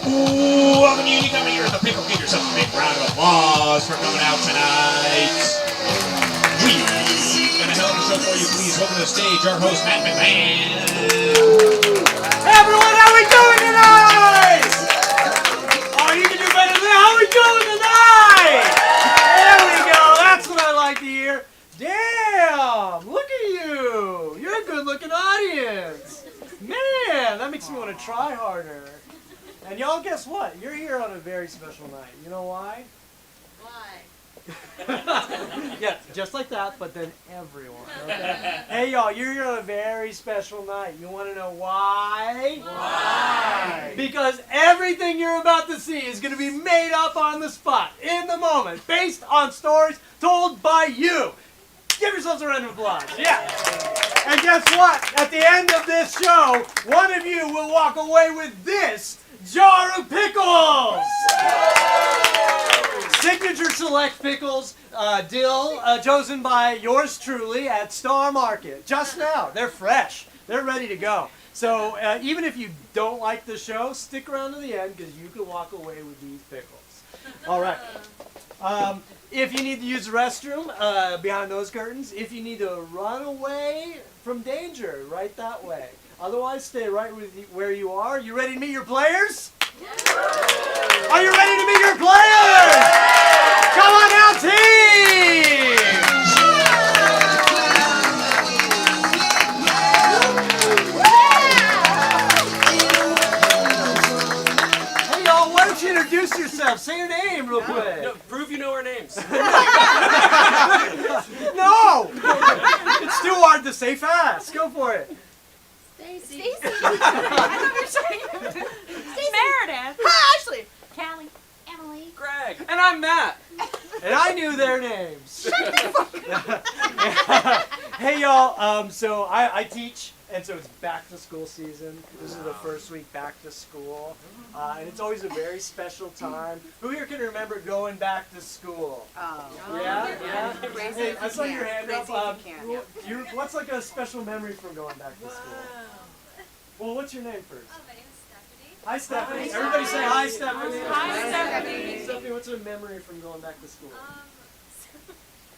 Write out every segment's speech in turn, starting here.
Ooh, welcome you coming here at the Pickle. Give yourself a big round of applause for coming out tonight. We've got a hell of a show for you. Please welcome to the stage our host, Matt McMahon. Hey everyone, how we doing tonight? Oh, you can do better than that. How we doing tonight? There we go. That's what I like to hear. Damn, look at you. You're a good-looking audience. Man, that makes me want to try harder. And y'all, guess what? You're here on a very special night. You know why? Why? Yeah, just like that, but then everyone. Okay? Hey, y'all, you're here on a very special night. You want to know why? Why? Because everything you're about to see is going to be made up on the spot, in the moment, based on stories told by you. Give yourselves a round of applause. Yeah. And guess what? At the end of this show, one of you will walk away with this jar of pickles. Signature select pickles, dill, chosen by yours truly at Star Market. Just now. They're fresh. They're ready to go. So even if you don't like the show, stick around to the end because you can walk away with these pickles. All right. If you need to use the restroom, behind those curtains. If you need to run away from danger, right that way. Otherwise, stay right where you are. You ready to meet your players? Are you ready to meet your players? Come on now, team! Hey, y'all, why don't you introduce yourself? Say your name real quick. No, prove you know our names. No! It's too hard to say fast. Go for it. Stacy. I thought you were saying Meredith. Hi, Ashley. Callie. Emily. Greg. And I'm Matt. And I knew their names. Hey y'all, so I teach, and so it's back to school season. This is the first week back to school. And it's always a very special time. Who here can remember going back to school? Oh. Yeah? Yeah? Raise Hey, it if I you saw can. your hand Raise up. it if you can, yeah. What's like a special memory from going back to school? Well, what's your name first? Oh, my name is Stephanie. Hi, Stephanie. Hi, Everybody say hi, Stephanie. Hi, Stephanie. Stephanie, what's a memory from going back to school?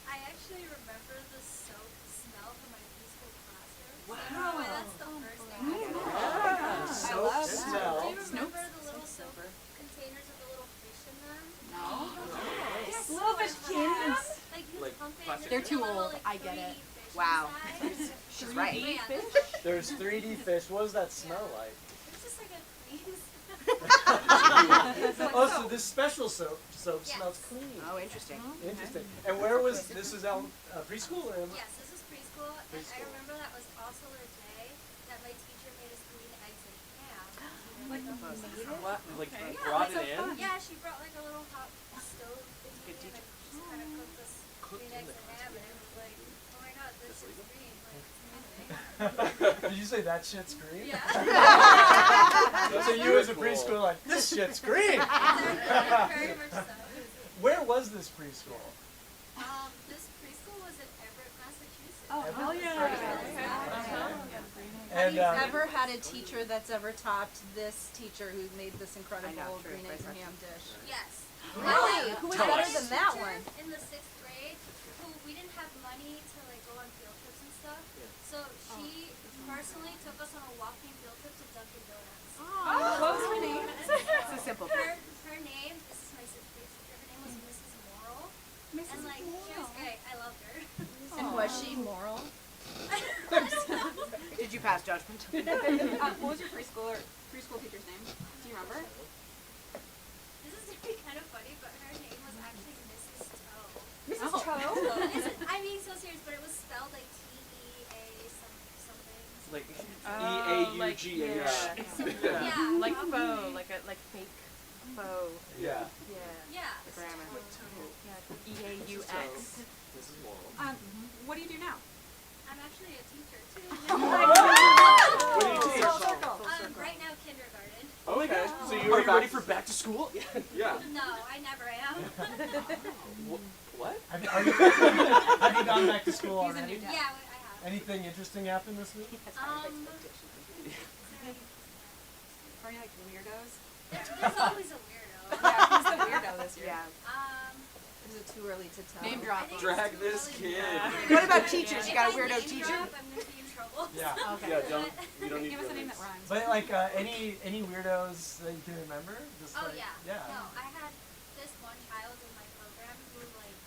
I actually remember the soap smell from my preschool classroom. Wow. So that's the first thing Yeah, soap love that. smell. Do you remember Snoops. the little soap containers with the little fish in them? No. Yes. Little fish cans. Like you Like pump it plastic. and They're too there's a little, old. like, I get it. 3D fish Wow. inside. She's right. Man, There's 3D fish. What does that smell like? it's just like a freeze. Oh, so this special soap Yes. smells clean. Oh, interesting. Interesting. And where was this? Is preschool or? Yes, this is preschool, and I Preschool. remember that was also the day that my teacher made us green eggs and ham. Like a What? Like Yeah, brought like it in? Yeah, she brought like a little hot stove into Good me and teacher. she kind of cooked us Cooked green in eggs the and ham, and it was like, oh my god, this That's is legal? green. Like, it's amazing. Did you say that shit's green? Yeah. So you as a preschool like this shit's green. Very much so. Where was this preschool? This preschool was in Everett, Massachusetts. Oh, hell yeah. And Have you ever had a teacher that's ever topped this teacher who made this incredible I know, true, green eggs and right. ham dish? Yes. Really? Who was Tell better us. than that Teacher one? In the 6th grade, who we didn't have money to like go on field trips and stuff, so she personally took us on a walking field trip to Dunkin' Donuts. Oh, what was her name? It's a simple thing. Her name, this is my 6th grade teacher, her name was Mrs. Morrill. And like, she was great, I loved her. And was she moral? I don't know. Did you pass judgment? What was your preschool teacher's name? Do you remember? This is gonna be kind of funny, but her name was actually Mrs. Toe. Mrs. Oh. Toe? I'm being so serious, but it was spelled like T-E-A something. Like Yeah. Yeah. Like probably. faux, like fake faux. yeah. Yeah. Yeah. Grammar. Yeah. E-A-U-X. This is Laurel. What do you do now? I'm actually a teacher too. What do you teach? Right now, kindergarten. Okay. So Are you ready for back to school? Yeah. No, I never am. What? Have you gone back to school He's a already? new dad. Yeah, I have. Anything interesting happened this week? Are you like weirdos? There's always a weirdo. Yeah, who's the weirdo this year? Yeah. Is it too early to tell? Name I drop think them. it's Drag too this early to kid. know. What about teachers? You If got a I weirdo name teacher? drop, I'm gonna be in trouble. Yeah. Okay. Yeah, don't. You don't need Give to us a go name this. that rhymes. But like any weirdos that you can remember? Just Oh like, yeah. No, I had this one child in my program who like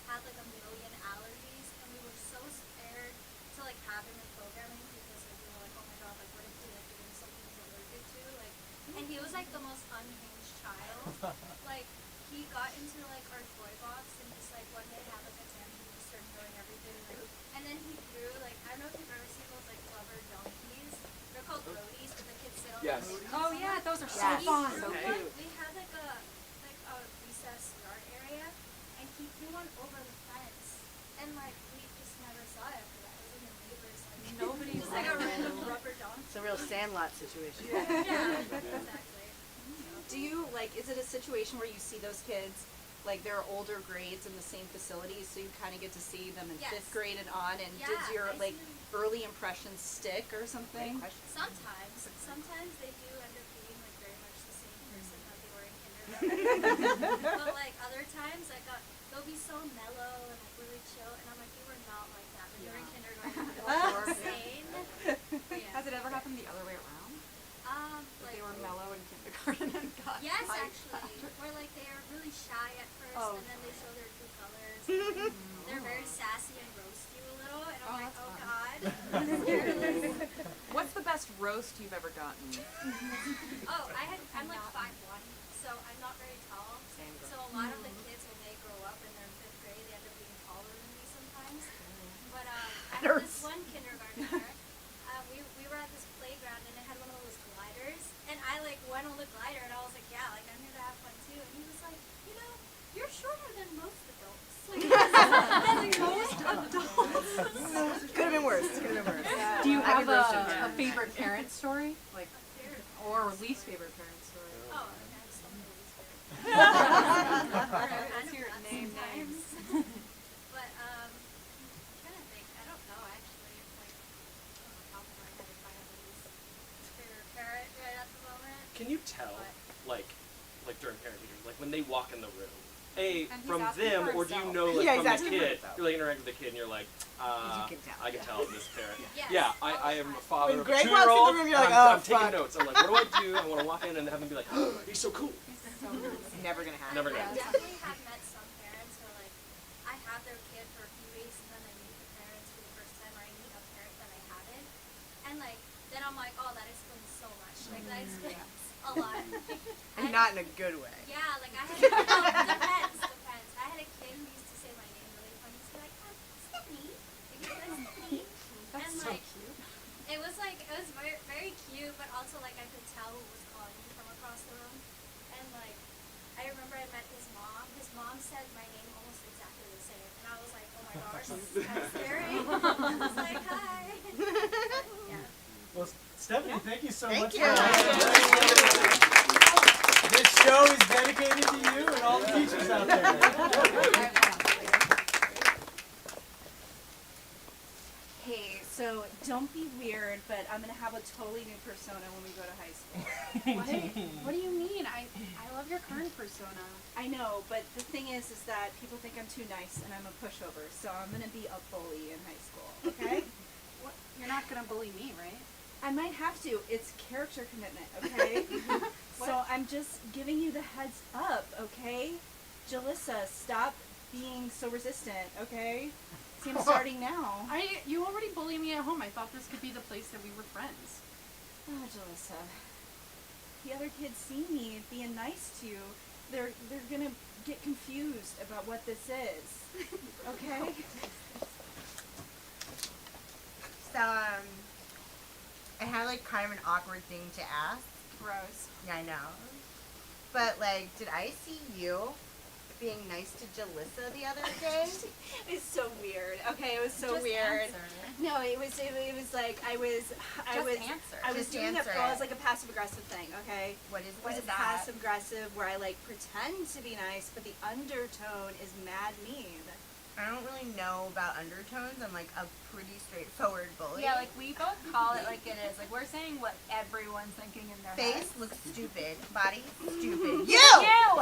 had like a million allergies, and we were so scared to like have him in programming because like we were like, oh my god, like what if he like gives something he's allergic to? Like, and he was like the most unhinged child. Like he got into like our toy box and just like one day had like a tantrum and just started throwing everything. Like, and then he threw like I don't know if you've ever seen those like rubber donkeys. They're called roadies, but the kids sit on Yes. them. Oh yeah, those are so Yes. fun. So He- cute. We had like a recess yard area, and he threw one over the fence, and like we just never saw it after that. It was in the neighbors, like Nobody just like a wanted random rubber donkey. It's a real Sandlot situation. Yeah, exactly. Do you like? Is it a situation where you see those kids, like they're older grades in the same facility, so you kind of get to see them in Yes. 5th grade and on? And Yeah, does your I like see them. early impressions stick or something? Sometimes they do end up being like very much the same person that they were in kindergarten. But like other times, like they'll be so mellow and like really chill, and I'm like, you were not like that when you were in kindergarten. You were insane. Yeah. Has it ever happened the other way around? That Like they were mellow in kindergarten and got yes, hyped actually, after? where like they are really shy at first, Oh. and then they show their true colors. And, like, they're very sassy and roast you a little, and I'm Oh, like, that's oh fun. god, I'm scared. What's the best roast you've ever gotten? Oh, I'm like 5'1", so I'm not very tall. Same girl. So a lot of the kids, when they grow up and they're in 5th grade, they end up being taller than me sometimes. But I had this one kindergartner. We were at this playground and it had one of those gliders, and I like went on the glider and I was like, yeah, like I'm here to have fun too. And he was like, you know, you're shorter than most adults. Like, most adults. Could have been worse. Could have been worse. Do you I have could roast him, a yeah. favorite parent story? Like, or least favorite parent story? Oh, and I'm so Alright, let's hear it. Name names. But I'm trying to think. I don't know actually. Like on the top of my head, if I have a least favorite parent right at the moment. Can you tell, What? like during parent teachers, like when they walk in the room, And he's from asking them, for or do you himself. know, like Yeah, from he's asking the for kid, himself. you're like interacting with the kid, and you're like, can tell, I can yeah. tell this parent. Yes, Yeah, all the I am a time. father When of a Greg walks in the 2-year-old. room, you're like, I'm oh, taking fuck. notes. I'm like, what do? I want to walk in and have them be like, oh, he's so cool. Never gonna happen. Never I gonna definitely have met some parents where like I have their kid for a few weeks and then I meet the parents for the first time, or I meet a parent that I haven't, and like then I'm like, oh, that explains so much. Like that explains a lot. And not in a good way. Yeah, like I had depends. I had a kid who used to say my name really funny. He'd be like, Stephanie. Like, he'd be like, Stephanie. That's And so like cute. it was very, very cute, but also like I could tell who was calling me from across the room. And like I remember I met his mom. His mom said my name almost exactly the same, and I was like, oh my gosh, this is kind of scary. I was like, hi. But, yeah. Well, Stephanie, thank you so Thank much you. for that. This show is dedicated to you and all the teachers out there. Hey, so don't be weird, but I'm gonna have a totally new persona when we go to high school. What do you mean? I love your current persona. I know, but the thing is that people think I'm too nice and I'm a pushover, so I'm gonna be a bully in high school, okay? What? You're not gonna bully me, right? I might have to. It's character commitment, okay? So I'm just giving you the heads up, okay? Jalissa, stop being so resistant, okay? See, I'm starting now. You already bully me at home. I thought this could be the place that we were friends. Oh, Jalissa. The other kids see me being nice to you. They're gonna get confused about what this is. Okay? So, I had like kind of an awkward thing to ask. Gross. Yeah, I know. But like, did I see you being nice to Jalissa the other day? It's so weird. Okay, it was so Just weird. answer. No, it was like I was Just doing answer it was it. like a passive aggressive thing, okay? What It is was that? passive aggressive where I like pretend to be nice, but the undertone is mad mean. I don't really know about undertones. I'm like a pretty straightforward bully. Yeah, like we both call it like it is. Like we're saying what everyone's thinking in their Face heads. looks stupid. Body stupid. You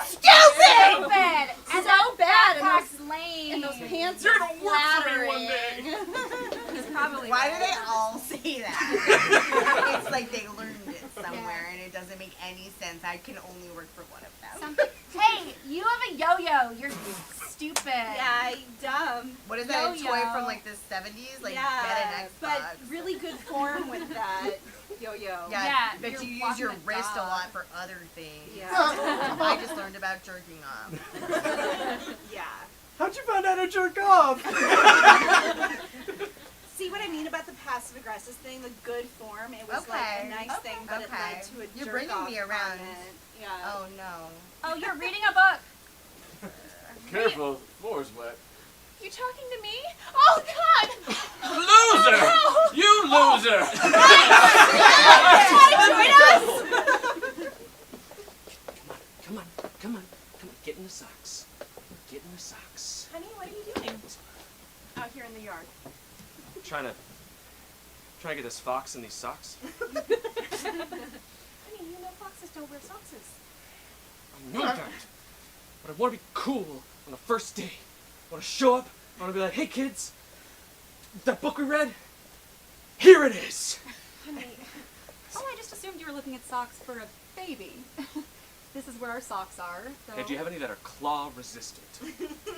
Stupid! And So bad, and backpack's lame. And those pants You're are gonna work for me one flattering. It's probably Why do right. they all say that? It's like they learned it somewhere and it doesn't make any sense. I can only work for one of them. Something. Hey, you have a yo-yo. You're stupid. Yeah, dumb. What is that, a toy Yo-yo. from like the 70s? Like, yeah, get an Xbox. but really good form with that yo-yo. Yeah, Yeah, but you're you use walking your a wrist a dog. lot for other things. Yeah. I just learned about jerking off. Yeah. How'd you find out to jerk off? See what I mean about the passive aggressive thing? The good form. It was like Okay. a nice thing, but it led to a You're jerk bringing off me around. comment. Yeah. Oh no. Oh, you're reading a book. Careful, the floor's wet. You talking to me? Oh God! Loser! You loser! Come on, come on. Get in the socks. Get in the socks. Honey, what are you doing out here in the yard? Trying to get this fox in these socks. Honey, you know foxes don't wear socks. I know that. But I want to be cool on the first day. I want to show up. I want to be like, hey kids, that book we read, here it is. Honey, Oh, I just assumed you were looking at socks for a baby. This is where our socks are. So Hey, do you have any that are claw resistant?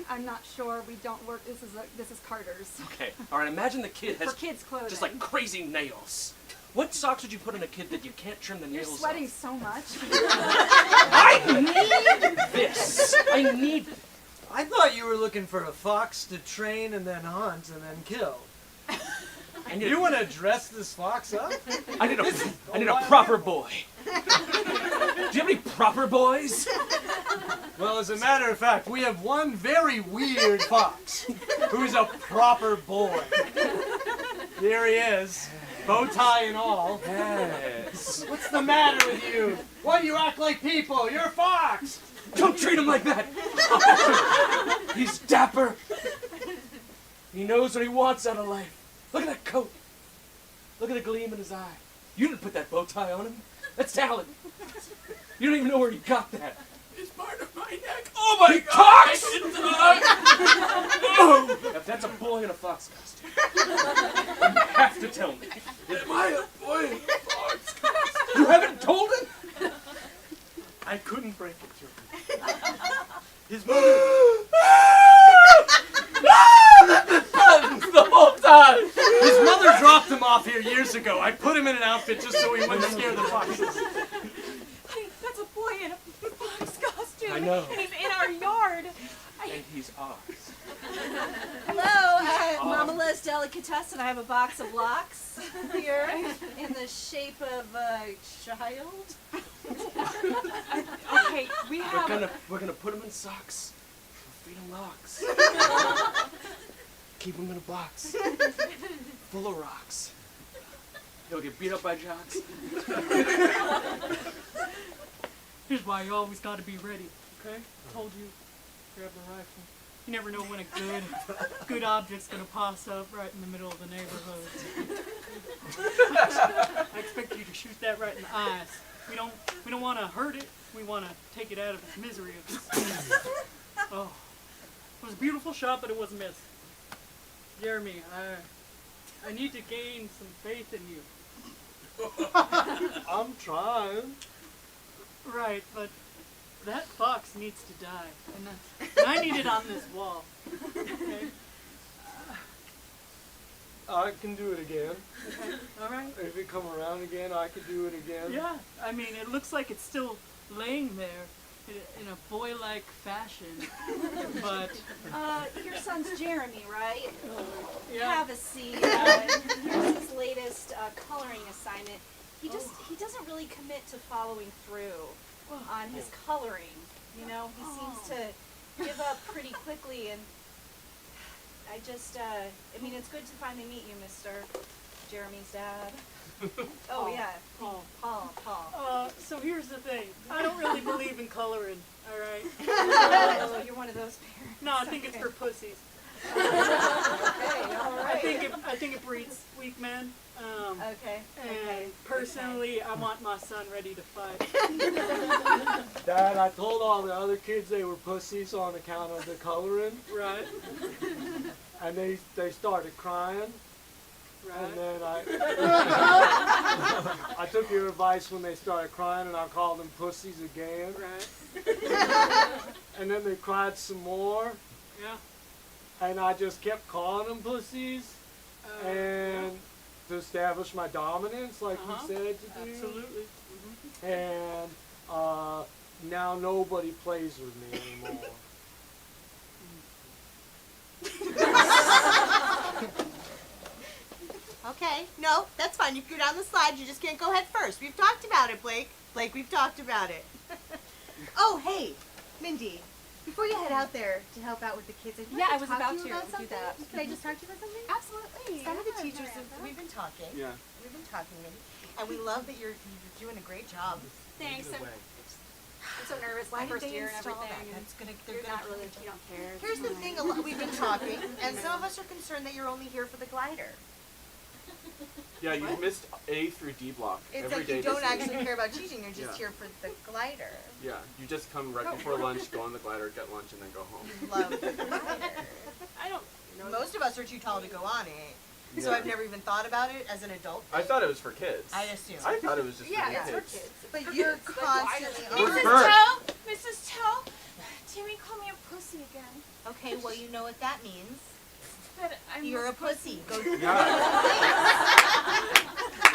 I'm not sure. We don't work. This is Carter's. Okay. All right. Imagine the kid For has kids' clothing. just like crazy nails. What socks would you put on a kid that you can't trim the You're nails sweating off? so much. I need this. I need. I thought you were looking for a fox to train and then hunt and then kill. I need You a, want to dress this fox up? I need a proper boy. Do you have any proper boys? Well, as a matter of fact, we have one very weird fox who's a proper boy. Here he is, bow tie and all. Yes. What's the matter with you? Why do you act like people? You're a fox. Don't treat him like that. He's dapper. He knows what he wants out of life. Look at that coat. Look at the gleam in his eye. You didn't put that bow tie on him. That's talent. You don't even know where he got that. It's part of my neck. Oh my God! Oh! If that's a boy in a fox costume, you have to tell me. Am I a boy in a fox costume? You haven't told him? I couldn't break it to him. His mother. The whole time. His mother dropped him off here years ago. I put him in an outfit just so he wouldn't scare the foxes. Honey, that's a boy in a fox costume. I know. And he's in our yard. And he's ours. hello, Mama Liz Delicatessen. I have a box of locks here in the shape of a child. Okay, we have. We're gonna put him in socks. We'll feed him locks. Keep him in a box. Full of rocks. He'll get beat up by jocks. Here's why you always got to be ready, okay? Told you, grab the rifle. You never know when a good object's gonna pass up right in the middle of the neighborhood. I expect you to shoot that right in the eyes. We don't want to hurt it. We want to take it out of its misery of its skin. Oh, it was a beautiful shot, but it was a miss. Jeremy, I need to gain some faith in you. I'm trying. Right, but that fox needs to die, and I need it on this wall. Okay? I can do it again. Okay, all right. If you come around again, I could do it again. Yeah, I mean, it looks like it's still laying there in a boy-like fashion, but Your son's Jeremy, right? yeah. Have a seat. Here's his latest coloring assignment. He doesn't really commit to following through on his coloring. You know, he seems to give up pretty quickly, and I mean, it's good to finally meet you, Mr. Jeremy's dad. Oh yeah, Paul. Paul. So here's the thing. I don't really believe in coloring, all right? Oh, you're one of those parents. No, I think it's for pussies. I think it breeds weak men. Okay. And personally, I want my son ready to fight. Dad, I told all the other kids they were pussies on account of the coloring, Right? and they started crying. Right? And then I took your advice when they started crying, and I called them pussies again. Right? And then they cried some more, Yeah. and I just kept calling them pussies, and to establish my dominance, like you said to do. Absolutely. And now nobody plays with me anymore. Okay, no, that's fine. You can go down the slide. You just can't go head first. We've talked about it, Blake. Blake, we've talked about it. Oh, hey, Mindy. Before you head out there to help out with the kids, I'd like Yeah, to I was talk about to you to about do something. that. Can I just talk to you about something? Absolutely. Some of the Yeah, teachers, Miranda. we've been talking. Yeah. We've been talking, Mindy, and we love that you're doing a great job. Thanks. I'm so nervous. Why My did first they year and install everything. that? And That's gonna, they're you're gonna not really. You don't care. Here's the thing, we've been talking, and some of us are concerned that you're only here for the glider. Yeah, you missed A through D block It's every like day you don't this week. actually care about teaching, you're just Yeah. here for the glider. Yeah, you just come right before lunch, go on the glider, get lunch, and then go home. Love the glider. I don't. Most of us are too tall to go on it, so Yeah. I've never even thought about it as an adult. I thought it was for kids. I assume. I thought it was just Yeah, for it's for kids. kids. But you're constantly on We're it. first. Mrs. Toe, Timmy called me a pussy again. Okay, well, you know what that means. But I'm You're a pussy. Go Yeah.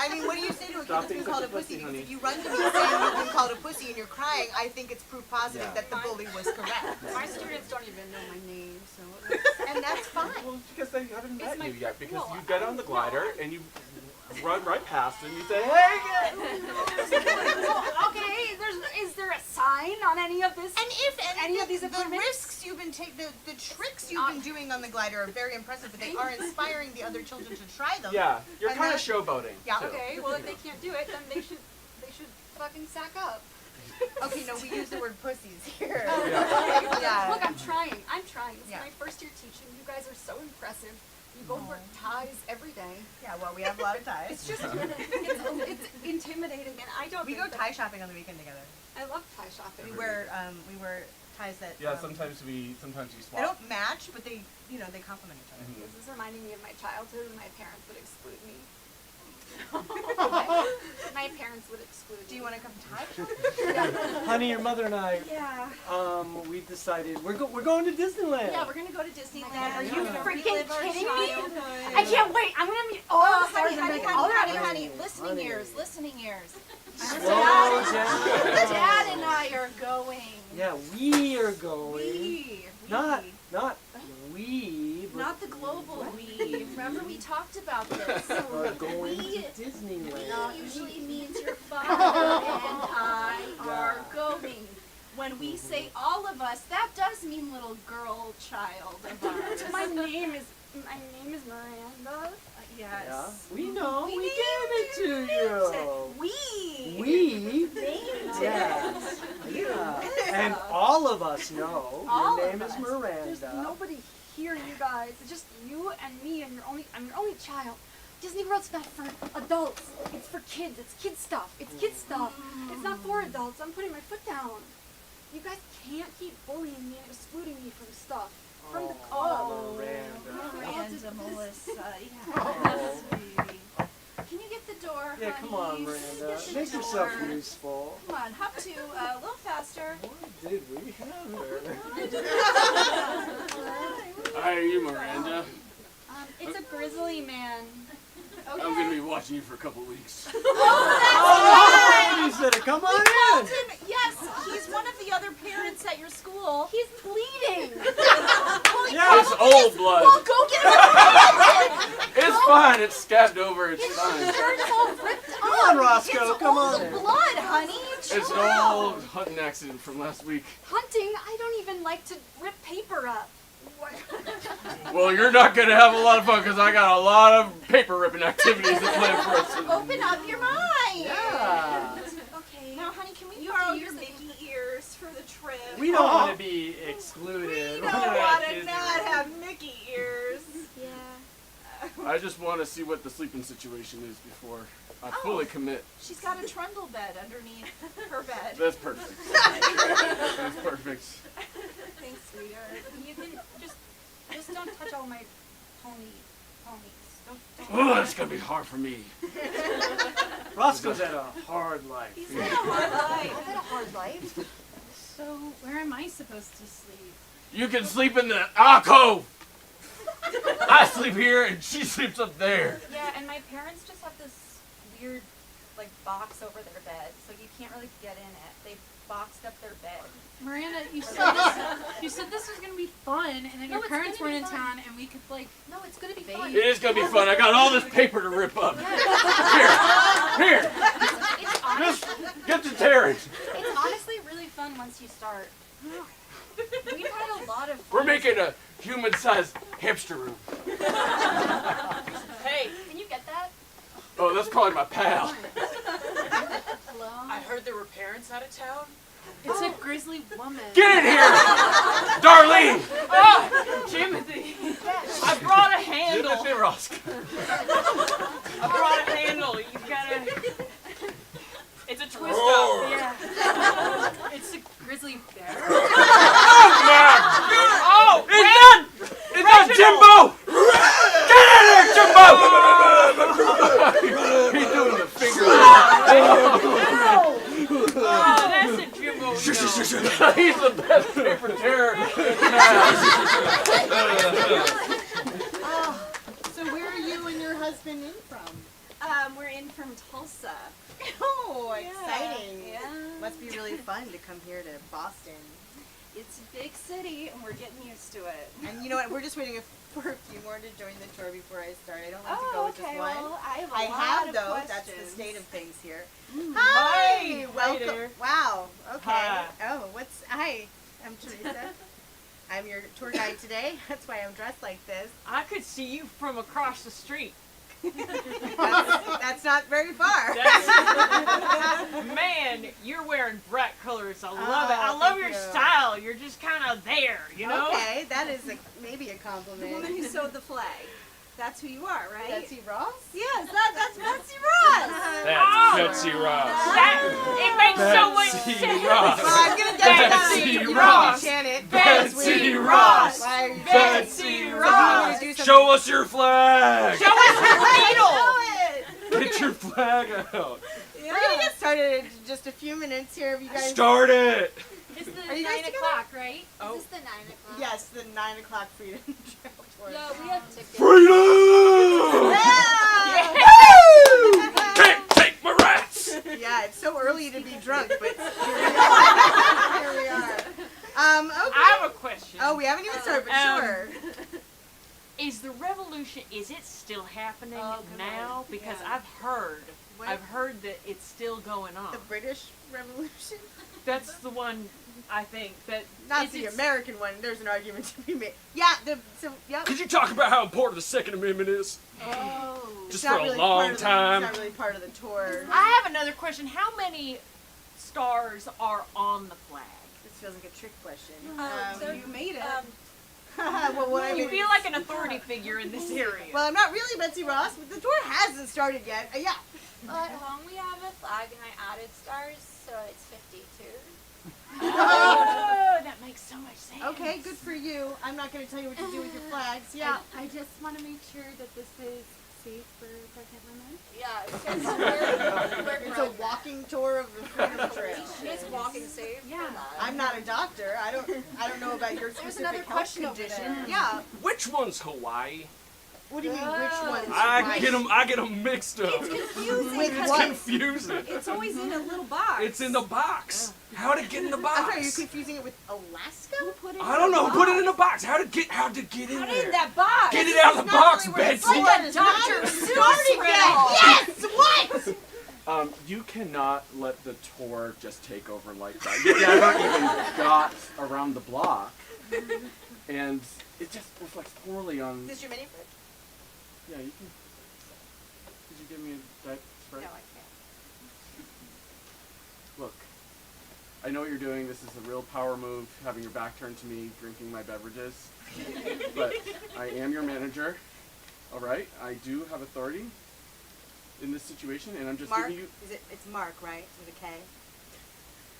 I mean, what do you say to a kid Stop that's been being called a such a pussy? pussy, Because honey. if you run to me saying you've been called a pussy and you're crying, I think it's proof positive Yeah. that the bully was correct. My students don't even know my name, so. And that's fine. Well, because they haven't met my- you yet. Because well, you get on the no. glider and you run right past and you say, "Hey, Okay, is there a sign on any of this? And if Any of these the equipments? risks you've been taking, the tricks you've been doing on the glider are very impressive, but they are inspiring the other children to try them. yeah, you're And kind of that- showboating." Yeah, too. Okay, well if they can't do it, then they should fucking sack up. Okay, no, we use the word pussies here. Yeah. Yeah. Look, I'm trying. This is Yeah. my first year teaching. You guys are so impressive. You both wear ties every day. Yeah, well, we have a lot of ties. It's just it's intimidating, and I don't. We think go that- tie shopping on the weekend together. I love tie shopping. We wear ties that. Yeah, sometimes we swap. They don't match, but they complement each other. Mhm. This is reminding me of my childhood, and my parents would exclude me. My parents would exclude me. Do you want to come tie shopping? Honey, your mother and I, Yeah. we decided we're going to Disneyland. Yeah, we're gonna go to Disneyland. Are Yeah. you Yeah. freaking Relive our kidding me? childhood. I can't wait. I'm gonna meet all the stars and honey, make all that. honey. Listening Honey. ears, listening ears. Slow down. Dad and I are going. Yeah, we are going. We. Not we, but Not the global we. Remember we talked about this. are going to We Disneyland. usually means your father and I are going. When we say all of us, that does mean little girl child of ours. My name is Miranda. Yes. Yeah, we know. We We named gave it to you. We. We. named Yes. it. Yeah. And all of us know All your of name is us. Miranda. There's nobody here, you guys. It's just you and me, and I'm your only child. Disney World's not for adults. It's for kids. It's kid stuff. It's kid stuff. It's not for adults. I'm putting my foot down. You guys can't keep bullying me and excluding me from stuff. From the Miranda. Miranda, Melissa. Yeah. Oh. Sweetie. Can you get the door, Yeah, come on, honey? Miranda. Get the Make yourself door. useful. Come on, hop to a little faster. What did we have her? Hi, are you Miranda? It's a grizzly man. Okay. I'm gonna be watching you for a couple weeks. Oh, you said it. Come on in. Yes, he's one of the other parents at your school. He's bleeding. It's old blood. Well, go get him. It's fine. It's scabbed over. It's His fine. shirt's all ripped Come on, Roscoe. It's Come old on in. blood, honey. It's an Chill out. old hunting accident from last week. Hunting, I don't even like to rip paper up. Well, you're not gonna have a lot of fun because I got a lot of paper ripping activities to plan for us. Open up your mind. Yeah. Okay. Now, honey, can we You put are all the your ears Mickey ears for the trip. We don't want to be excluded. We We're don't not want to Disney. not have Mickey ears. I just want to see what the sleeping situation is before I fully commit. She's got a trundle bed underneath her bed. That's perfect. That's perfect. Thanks, sweetheart. You can just don't touch all my ponies. Don't. Oh, that's gonna be hard for me. Roscoe's had a hard life. He's had a hard life. I've had a hard life. So where am I supposed to sleep? You can sleep in the alcove. I sleep here and she sleeps up there. Yeah, and my parents just have this weird, like, box over their bed, so you can't really get in it. They boxed up their bed. Miranda, you said this was gonna be fun, and then your it's parents gonna weren't be in fun. town, and we could like. No, it's gonna be fun. It is gonna be fun. I got all this paper to rip up. Here. It's honest, Just get to tearing. it's honestly really fun once you start. We've had a lot of We're making a human-sized hamster room. Hey, can you get that? Oh, that's probably my pal. Hello? I heard there were parents out of town. It's a grizzly woman. Get in here, Darlene. Oh, Timothy! I brought a handle. Timothy Roscoe. I brought a handle. You gotta. It's a twist Roar. up. Yeah. It's a grizzly bear. Oh, It's done! It's done, Jimbo! Get in there, Jimbo! He's doing the finger. oh, that's a Jimbo. No. He's the best paper terror. So where are you and your husband in from? We're in from Tulsa. Oh, Yeah, exciting. yeah. Must be really fun to come here to Boston. It's a big city, and we're getting used to it. And you know what? We're just waiting for a few more to join the tour before I start. I don't like to go with just one. Well, I have a I lot have, of though. questions. That's the state of things here. Hi. Hi. Welcome. there. Wow. Okay. Hi. Oh, hi. I'm Teresa. I'm your tour guide today. That's why I'm dressed like this. I could see you from across the street. That's not very far. Man, you're wearing bright colors. I love it. I Oh, love thank your you. style. You're just kind of there, you know? Okay, that is maybe a The compliment. woman who sewed the flag. That's who you are, right? Betsy Ross? Yes, that's Betsy Ross. That's Betsy Ross. That, it makes so much Betsy sense. Ross. Well, I'm gonna get Betsy you know Ross. me, Janet. Betsy Ross. Why are you Betsy Ross. Do something- Show us your flag. Show us your needle. Get your flag out. We're gonna get started in just a few minutes here. If you guys Start it. It's the Are you guys 9 o'clock, right? Is this the 9 o'clock? Yes, the 9 o'clock Freedom Trail tour. Yeah, we have tickets. Freedom! Yeah! Can't take my rats. Yeah, it's so early to be drunk, but here we are. Okay. I have a question. Oh, we haven't even started, but sure. Is the revolution, is it still happening Oh, come now? on. Because Yeah. I've heard that it's still going on. The British Revolution? That's the one, I think, that Not is the it- American one. There's an argument to be made. Yeah, yep. Could you talk about how important the Second Amendment is? Oh. It's Just not for a really long part of time. It's not really part of the tour. I have another question. How many stars are on the flag? This feels like a trick question. So you made it. well, what I You mean, feel like an authority figure in this area. well, I'm not really Betsy Ross, but the tour hasn't started yet. Yeah. Well, at home we have a flag and I added stars, so it's 52. Oh, that makes so much sense. Okay, good for you. I'm not going to tell you what to do with your flags. Yeah. I just want to make sure that this is safe for pregnant women. Yeah, we're It's a walking tour of the Freedom Trail. It's walking safe. Yeah. I'm not a doctor. I don't know about your specific another health question over condition. there. Yeah. Which one's Hawaii? What do you mean? Which one's I right? get them mixed up. Confusing. With because what? Confusing. It's always in a little box. It's in the box. How'd it get in the I'm sorry. Are you box? confusing it with Alaska? Who put it I in don't the know. box? Put it in the box. How did it get in How there? did that box? Get it out of the box, Not really where it's Betsy. like a it's Dr. not Seuss started yet. riddle. Yes. What? You cannot let the tour just take over like that. You never even got around the block, and it just reflects poorly on. Is this your mini fridge? Yeah, you can. Could you give me a Diet Sprite? No, I can't. Look, I know what you're doing. This is a real power move, having your back turned to me, drinking my beverages. But I am your manager, All right, I do have authority in this situation, and I'm just Mark, giving you. it's Mark, right? With a K?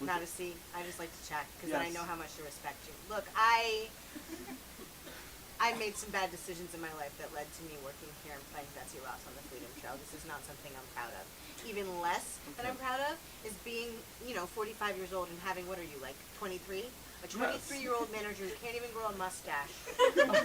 Not a C. I just like to check because then I Yes. know how much to respect you. Look, I made some bad decisions in my life that led to me working here and playing Betsy Ross on the Freedom Trail. This is not something I'm proud of. Even less that I'm proud of is being, 45 years old and having, what are you, like 23? A 23-year-old manager who can't even grow a mustache,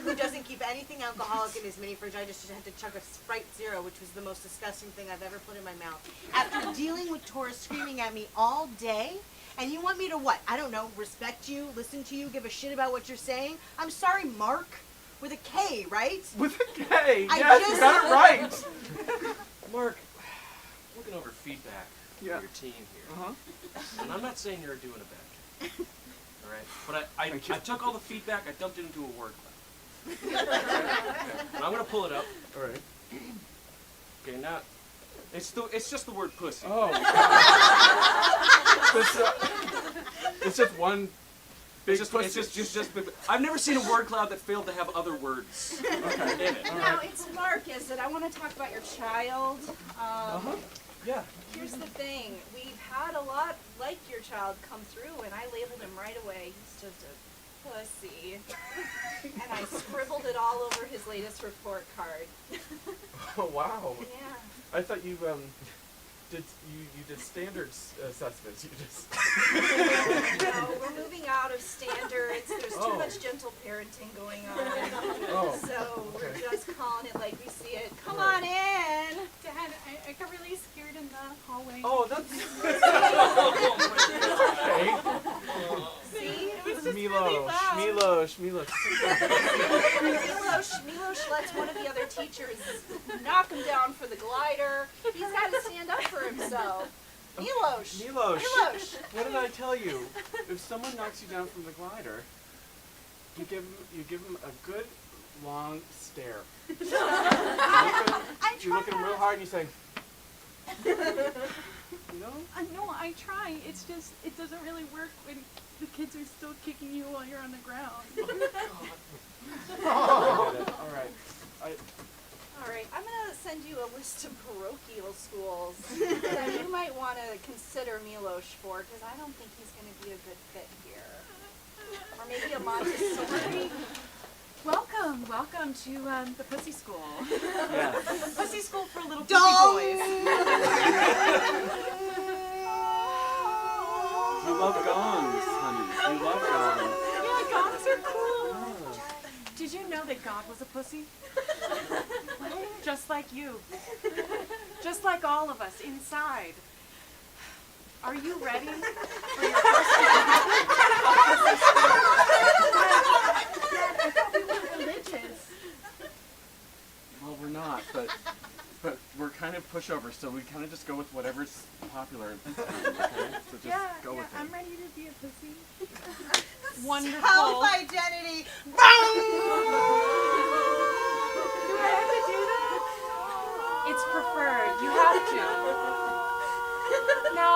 who doesn't keep anything alcoholic in his mini fridge. I just had to chug a Sprite Zero, which was the most disgusting thing I've ever put in my mouth. After dealing with Taurus screaming at me all day, and you want me to what? I don't know, respect you, listen to you, give a shit about what you're saying? I'm sorry, Mark. With a K, right? With a K. I Yes, just- you got it right. Mark, looking over feedback Yeah. for your team here, Uh-huh. and I'm not saying you're doing a bad job, all right? But I took all the feedback, I dumped it into a word cloud. And I'm gonna pull it up. All right. Okay, now it's just the word pussy. Oh. It's just one big It's pussy. just. I've never seen a word cloud that failed to have other words in it. Now it's Mark, is it? I want to talk about your child. Yeah. Here's the thing. We've had a lot like your child come through, and I labeled him right away. He's just a pussy. And I scribbled it all over his latest report card. Oh wow. Yeah. I thought you did standards assessments. You just. No, we're moving out of standards. There's too much gentle parenting going on. Oh. So we're Okay. just calling it like we see it. Come on in. Dad, I got really scared in the hallway. Oh, that's. See? It was Okay. just really loud. Milosh. Milosh lets one of the other teachers knock him down for the glider. He's got to stand up for himself. Milosh. Milosh. What did I tell you? If someone knocks you down from the glider, you give them a good long stare. You look at them real hard and you say, No, I try. It's just, it doesn't really work when the kids are still kicking you while you're on the ground. All right. All right, I'm going to send you a list of parochial schools that you might want to consider Milosh for, because I don't think he's going to be a good fit here. Or maybe a Montessori. Welcome to the Pussy School. Yeah. Pussy School for little Dong! pussy boys. You love gongs, honey. You love gongs. Yeah, gongs are cool. Did you know that God was a pussy? Just like you. Just like all of us inside. Are you ready for your first I thought we were religious. Well, we're not, but we're kind of pushovers, so we kind of just go with whatever's popular at this time, okay? So just go with it. I'm ready to be a pussy. wonderful? Self-identity. Do I have to do that? It's preferred. You have to. Now,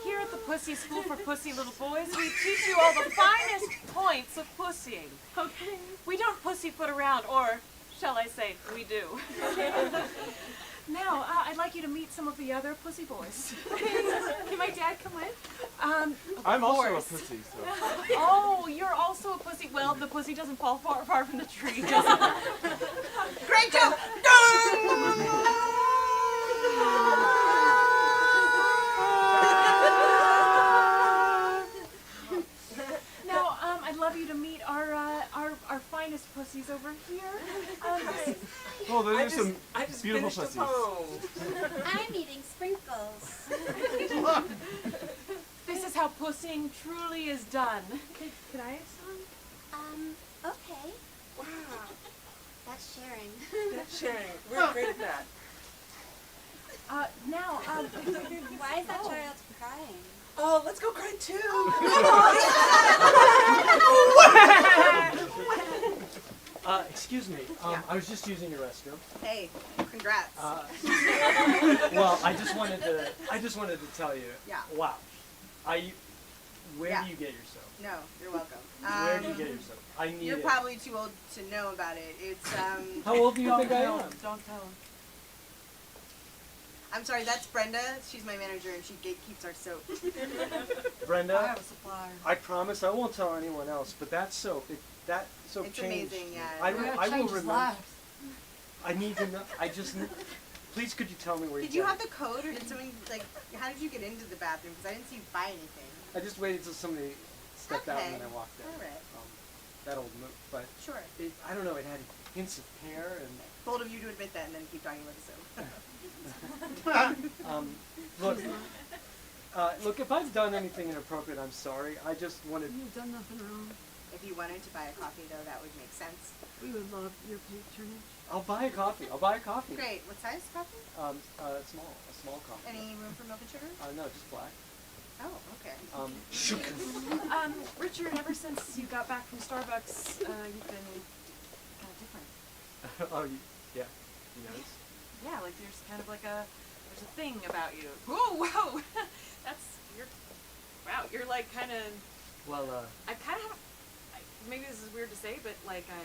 here at the Pussy School for Pussy Little Boys, we teach you all the finest points of pussying. Okay. We don't pussyfoot around, or shall I say, we do. Now, I'd like you to meet some of the other pussy boys. Can my dad come with? Of I'm also a course. pussy, so. Oh, you're also a pussy. Well, the pussy doesn't fall far from the tree, does it? Great joke. Now, I'd love you to meet our finest pussies over here. Oh, there's some I just beautiful finished pussies. a poem. I'm eating sprinkles. This is how pussying truly is done. Can I have some? Okay. Wow. That's sharing. That's sharing. We're great at that. Now, Why is that child crying? Oh, let's go cry too. Excuse me. I was just using your restroom. Hey, congrats. Well, I just wanted to tell you. Yeah. Wow. Where Yeah. do you get your soap? No, you're welcome. Where do you get your soap? I need You're it. probably too old to know about it. It's How old do you think I am? Don't tell him. I'm sorry, that's Brenda. She's my manager and she gatekeeps our soap. Brenda, I have a supplier. I promise I won't tell anyone else, but that soap, that soap It's changed. amazing, yeah. I, We're gonna I will change his remember. lives. I need to know. I just need, please could you tell me where Did you you got have it? the code or did someone, like, how did you get into the bathroom? Because I didn't see you buy anything. I just waited till somebody stepped out and then I walked in. Alright. That old move, but Sure. I don't know, it had hints of pear and Bold of you to admit that and then keep talking about the soap. look, look, if I've done anything inappropriate, I'm sorry. I just wanted. You've done nothing wrong. If you wanted to buy a coffee, though, that would make sense. We would love your patronage. I'll buy a coffee. I'll buy a coffee. Great. What size coffee? A small coffee. Any room for milk and sugar? No, just black. Oh, okay. Richard, ever since you got back from Starbucks, you've been kind of different. Yeah. You notice? Yeah, like there's kind of like there's a thing about you. Whoa, you're like kind of, Well, I kind of have, maybe this is weird to say, but like I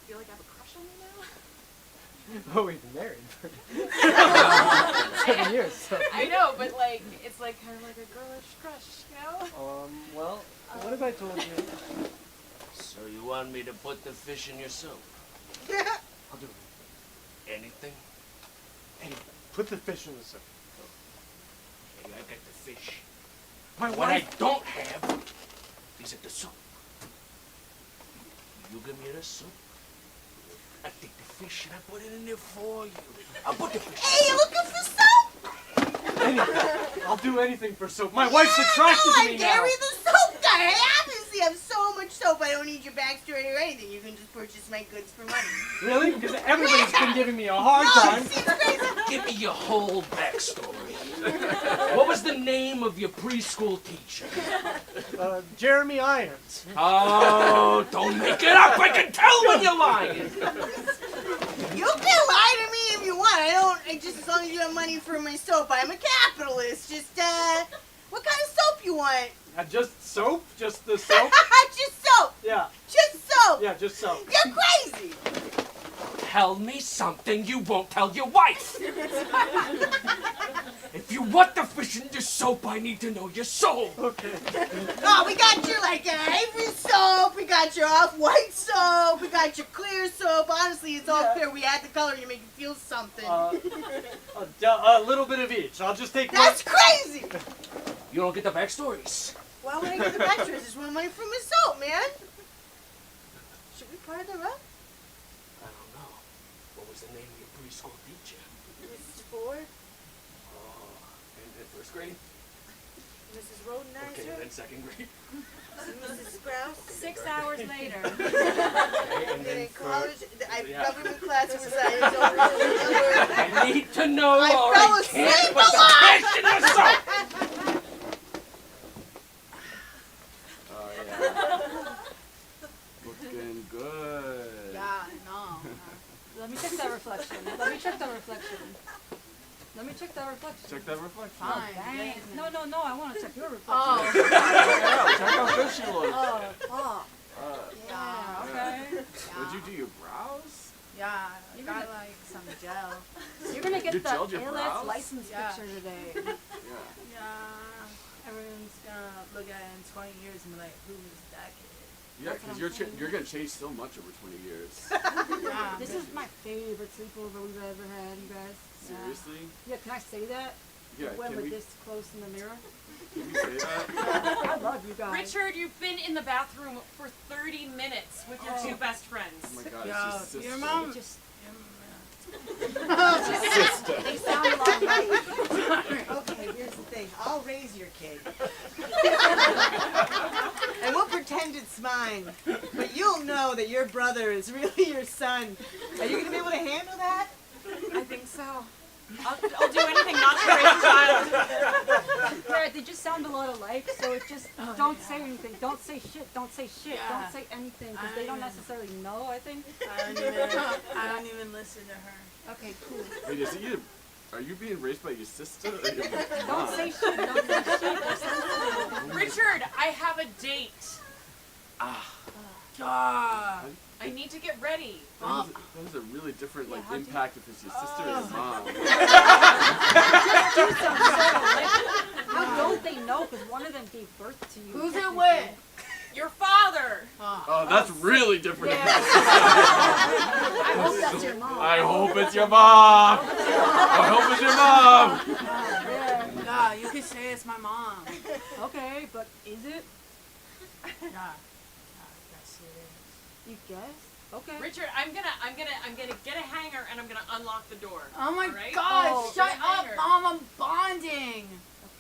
feel like I have a crush on you now. oh, we've been married for 7 years. So. I know, but like, it's like kind of like a girlish crush, you know? Well, what have I told you? So you want me to put the fish in your soup? I'll do it. Anything? Hey, put the fish in the soup. Okay, I got the fish. My What wife. I don't have is the soup. You give me the soup. I take the fish and I put it in there for you. I'll put the fish. Hey, you looking for soap? Anything. I'll do anything for soap. My wife's attracted to me now. Gary the soap guy. I obviously have so much soap. I don't need your backstory or anything. You can just purchase my goods for money. Really? Because everybody's been giving me a hard No, time. see, it's crazy. Give me your whole backstory. What was the name of your preschool teacher? Jeremy Irons. Oh, don't make it up. I can tell when you're lying. You can lie to me if you want. Just as long as you have money for my soap. I'm a capitalist. Just, what kind of soap you want? Just soap? Just the soap? Just soap. Yeah. Just soap. Yeah, just soap. You're crazy. Tell me something you won't tell your wife. If you want the fish in your soap, I need to know your soul. Okay. Oh, we got your, like, Avery soap. We got your off-white soap. We got your clear soap. Honestly, it's all clear. We add the color to make you feel something. A little bit of each. I'll just take That's crazy. You don't get the backstories. Why would I get the backstory? I just want money from my soap, man. Should we part them up? I don't know. What was the name of your preschool teacher? Mrs. Ford, Oh, in first grade? Mrs. Rodenizer, Okay, then second grade. Mrs. Sprouse. 6 hours later. Okay, and And then in college, yeah. government class was over. I need to know I or fell I can't asleep put a the lot. fish in the soap. Oh yeah. Looking good. Yeah, no. Let me check that reflection. Let me check that reflection. Check that reflection. Fine. Dang. No, I want to check your reflection. Yeah, check how good she looks. Oh. Yeah, Okay. Would you do your brows? Yeah, I You're got gonna- like some gel. You're going to get You the gelled your ALS brows? license Yeah. picture today. Yeah. Yeah, everyone's gonna look at it in 20 years and be like, who is that kid? Yeah, That's what because I'm saying. you're gonna change so much over 20 years. Yeah, This is my favorite sleepover we've ever had, you guys. Seriously? Yeah, can I say that? Yeah. When Can we're we this close in the mirror. can we say that? I love you guys. Richard, you've been in the bathroom for 30 minutes with your two best friends. Oh my God, Yo, it's your sister. your mom. Just, Sister. they sound a lot like. Okay, here's the thing. I'll raise your kid. And we'll pretend it's mine. But you'll know that your brother is really your son. Are you going to be able to handle that? I think so. I'll do anything not to raise a child. Yeah, they just sound a lot alike, so it just don't say anything. Don't say shit. Don't say shit. Yeah. Don't say anything because they don't necessarily know. I think. I don't even listen to her. Okay, cool. Wait, are you being raised by your sister or your mom? Don't say shit. Don't say shit. They're sensitive. Richard, I have a date. God. I need to get ready. That has a really different impact if it's your sister or your mom. How don't they know? Because one of them gave birth to you. Who's it with? Your father. Oh, that's really different. I hope that's your mom. I hope it's your mom. I hope it's your mom. Nah, you could say it's my mom. Okay, but is it? Nah, that's it. You guess? Okay. Richard, I'm gonna get a hanger and I'm gonna unlock the door. Oh my All right? God! Oh, Shut get a up, hanger. Mom! I'm bonding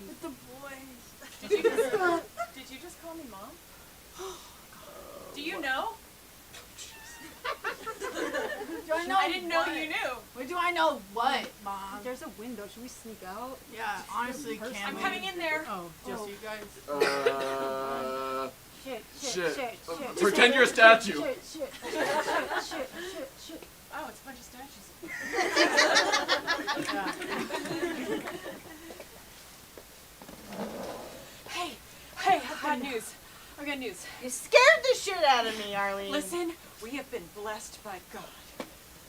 with the boys. Did you just call me mom? Do you know? Do I know? I didn't know what? you knew. Wait, do I know what, Mom? There's a window. Should we sneak out? Yeah, honestly, Person. can I'm we? coming in there. Oh, just you guys. Shit. Pretend you're a statue. Shit. Oh, it's a bunch of statues. Hey, I've got news. You scared the shit out of me, Arlene. Listen, we have been blessed by God.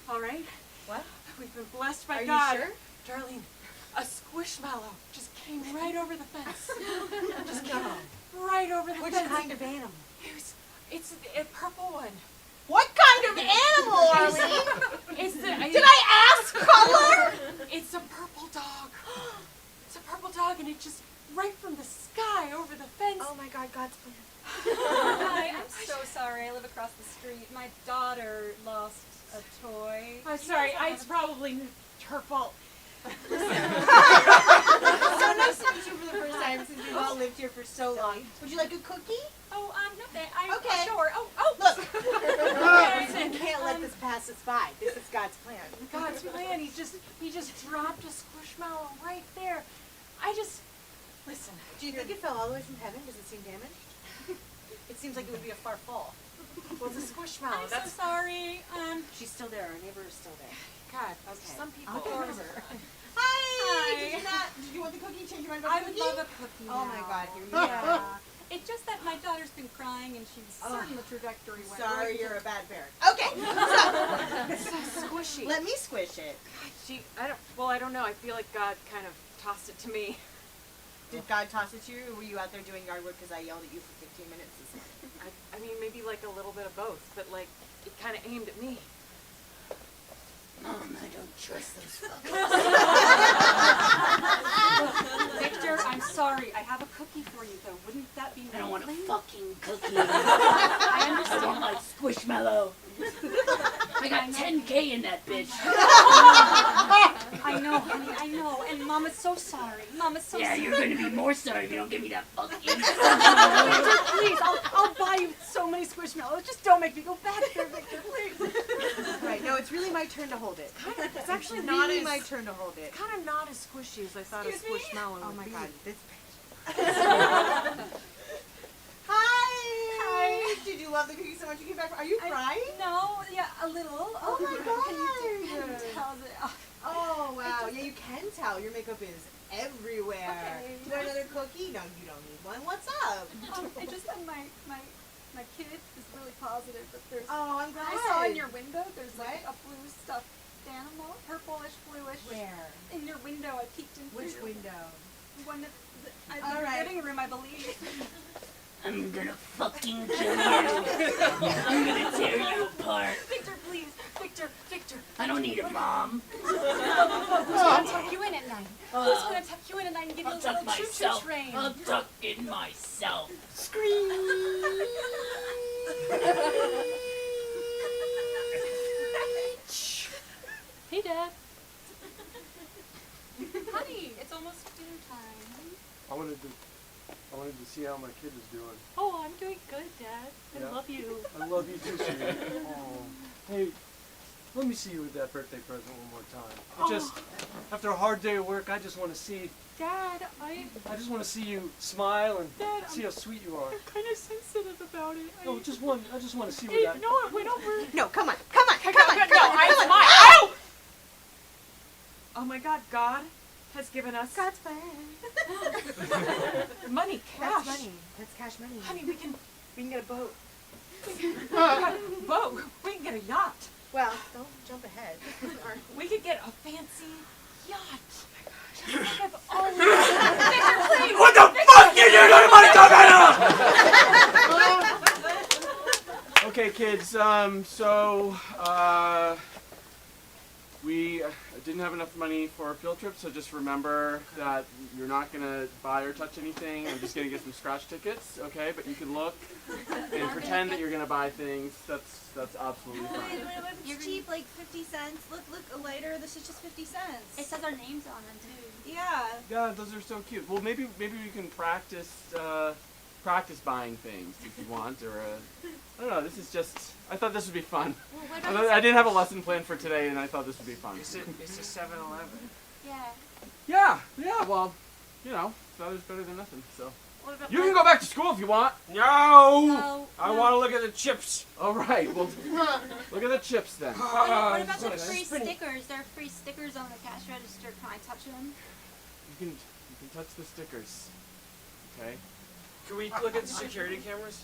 All right? What? We've been blessed by Are you God. sure? Darlene, a squishmallow just came right over the fence. Just came right over the Which fence. kind of animal? It's a purple one. What kind of animal, Arlene? Did I ask color? It's a purple dog. It's a purple dog, and it just right from the sky over the fence. Oh my God, God's plan. Hi, I'm so sorry. I live across the street. My daughter lost a toy. I'm sorry. It's probably her fault. So nice to meet you for the first time since we've all lived here for so long. Would you like a cookie? Oh, no, Okay. Sure. Oh. Look. Okay. You can't let this pass us by. This is God's plan. God's plan. He just dropped a squishmallow right there. Listen. Do you think it fell all the way from heaven? Does it seem damaged? It seems like it would be a far fall. Well, it's a squishmallow. I'm so sorry. She's still there. Our neighbor is still there. God. Okay. Some people. I'll go to her. Hi. Did you want the cookie? Change your mind about I the would cookie? love a cookie Oh my now. God, here you Yeah. It's just that my daughter's been crying and she's certain the trajectory went Sorry, right you're a bad parent. Okay, It's so squishy. let me squish it. I don't know. I feel like God kind of tossed it to me. Did God toss it to you, or were you out there doing yard work because I yelled at you for 15 minutes this morning? I mean, maybe like a little bit of both, but like it kind of aimed at me. Mom, I don't trust those fuckers. Victor, I'm sorry. I have a cookie for you, though. Wouldn't that be nice? I don't want a fucking cookie. I I understand. want my squishmallow. I got 10K in that bitch. I know, honey. I know. And Mama's so sorry. Mama's so Yeah, sorry. you're gonna be more sorry if you don't give me that fucking. Victor, please. I'll buy you so many squishmallows. Just don't make me go back there, Victor. Please. Right, no, it's really my turn to hold it. It's actually It's not really as my turn to hold it. kind of not as squishy as I thought a squishmallow would Oh my be. God, this bitch. Hi. Did you love the cookie so much you came back? Are you crying? No, yeah, a little. Oh my Can you God. tell that? Oh wow, yeah, you can tell. Your makeup is everywhere. Okay. You want another cookie? No, you don't need one. What's up? I just said my kid is really positive, but there's. Oh, I'm glad. I saw in your window there's like What? a blue stuffed animal, purplish, bluish. Where? In your window, I peeked in through Which your window? one in All your right. living room, I believe. I'm gonna fucking kill you. I'm gonna tear you apart. Victor, please, Victor. I don't need a mom. Who's gonna tuck you in at night? Who's Uh, gonna tuck you in at night and give you a I'll little tuck choo-choo myself. train? I'll tuck in myself. Hey, Dad. Honey, it's almost dinner time. I wanted to see how my kid is doing. Oh, I'm doing good, Dad. I Yeah. love you. I love you too, sweetie. Oh. Hey, let me see you with that birthday present one more time. I just, after a hard day of work, I just want to see Dad, I just want to see you smile and Dad, see how sweet you are. I'm kind of sensitive about it. No, just one. I just want to see Hey, what that. no, it went over. No, come on, come on, come on, No, come on, I'm come on. mine. Ow! Oh my God, God has given us God's plan. money, cash. That's money. That's cash money. Honey, we can get a boat. boat. We can get a yacht. Well, don't jump ahead. We could get a fancy yacht. Oh my gosh. Like I've always Victor, please. What the fuck you doing, money? Okay, kids. We didn't have enough money for a field trip, so just remember that you're not gonna buy or touch anything. I'm just gonna get some scratch tickets, okay? But you can look and pretend that you're gonna buy things. That's absolutely fine. Wait, it's cheap, like 50 cents. Look, a lighter. This is just 50 cents. It says our names on them too. Yeah. Yeah, those are so cute. Well, maybe we can practice buying things if you want, or I don't know. This is just. I thought this would be fun. Well, I didn't have a lesson planned for today, and I thought this would be fun. It's a 7-Eleven. Yeah. Yeah. Well, better than nothing. So What about you can go back to school if you want. No! I want to look at the chips. All right. Well, look at the chips then. What about the free stickers? There are free stickers on the cash register. Can I touch them? You can touch the stickers. Okay. Can we look at the security cameras?